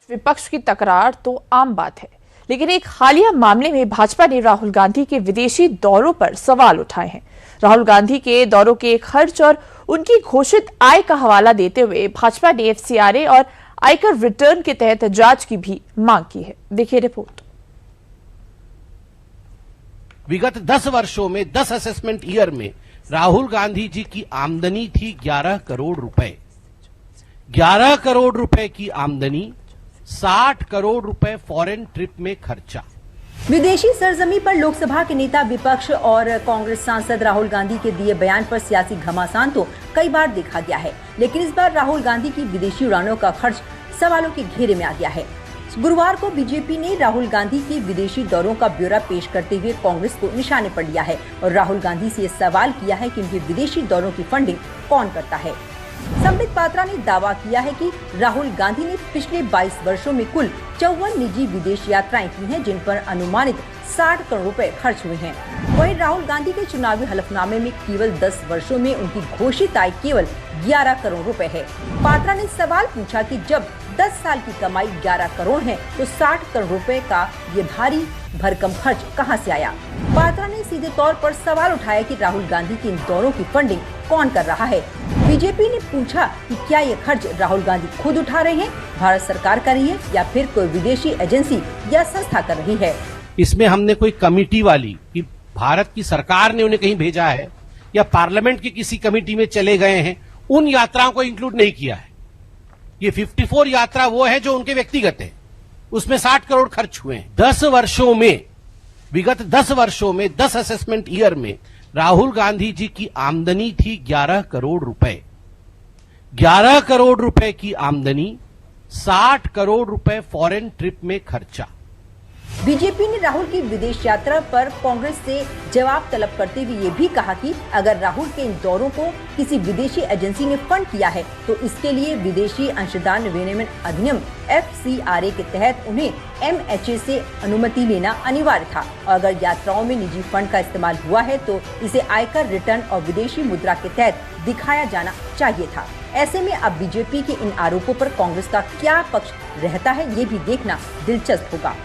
विपक्ष की तकरार तो आम बात है, लेकिन एक हालिया मामले में भाजपा ने राहुल गांधी के विदेशी दौरों पर सवाल उठाए हैं। राहुल गांधी के दौरों के खर्च और उनकी घोषित आय का हवाला देते हुए भाजपा ने एफसीआरए और आयकर रिटर्न के तहत जांच की भी मांग की है। देखिए रिपोर्ट। विगत 10 वर्षों में 10 असेसमेंट ईयर में राहुल गांधी जी की आमदनी थी 11 करोड़ रुपए। 11 करोड़ रुपए की आमदनी, 60 करोड़ रुपए फॉरेन ट्रिप में खर्चा। विदेशी सरजमी पर लोकसभा के नेता विपक्ष और कांग्रेस सांसद राहुल गांधी के दिए बयान पर सियासी घमासान तो कई बार देखा गया है, लेकिन इस बार राहुल गांधी की विदेशी उड़ानों का खर्च सवालों के घेरे में आ गया है। गुरुवार को बीजेपी ने राहुल गांधी के विदेशी दौरों का ब्यौरा पेश करते हुए कांग्रेस को निशाने पर लिया है और राहुल गांधी से ये सवाल किया है कि उनके विदेशी दौरों की फंडिंग कौन करता है। संबित पात्रा ने दावा किया है कि राहुल गांधी ने पिछले 22 वर्षों में कुल 54 निजी विदेश यात्राएं की हैं, जिन पर अनुमानित 60 करोड़ रुपए खर्च हुए हैं। वहीं राहुल गांधी के चुनावी हलफनामे में केवल 10 वर्षों में उनकी घोषित आय केवल 11 करोड़ रुपए है। पात्रा ने सवाल पूछा कि जब 10 साल की कमाई 11 करोड़ है तो 60 करोड़ रुपए का ये भारी भरकम खर्च कहां से आया। पात्रा ने सीधे तौर पर सवाल उठाया कि राहुल गांधी के इन दौरों की फंडिंग कौन कर रहा है। बीजेपी ने पूछा कि क्या ये खर्च राहुल गांधी खुद उठा रहे हैं, भारत सरकार कर रही है या फिर कोई विदेशी एजेंसी या संस्था कर रही है। इसमें हमने कोई कमेटी वाली कि भारत की सरकार ने उन्हें कहीं भेजा है या पार्लियामेंट की किसी कमेटी में चले गए हैं, उन यात्राओं को इंक्लूड नहीं किया है। ये 54 यात्रा वो है जो उनके व्यक्तिगत है, उसमें 60 करोड़ खर्च हुए हैं। 10 वर्षों में, विगत 10 वर्षों में 10 असेसमेंट ईयर में राहुल गांधी जी की आमदनी थी 11 करोड़ रुपए। 11 करोड़ रुपए की आमदनी, 60 करोड़ रुपए फॉरेन ट्रिप में खर्चा। बीजेपी ने राहुल की विदेश यात्रा पर कांग्रेस से जवाब तलब करते हुए ये भी कहा कि अगर राहुल के इन दौरों को किसी विदेशी एजेंसी ने फंड किया है तो इसके लिए विदेशी अंशदान विनिमय अधिनियम एफसीआरए के तहत उन्हें एमएचए से अनुमति लेना अनिवार्य था और अगर यात्राओं में निजी फंड का इस्तेमाल हुआ है तो इसे आयकर रिटर्न और विदेशी मुद्रा के तहत दिखाया जाना चाहिए था। ऐसे में अब बीजेपी के इन आरोपों पर कांग्रेस का क्या पक्ष रहता है, ये भी देखना दिलचस्प होगा।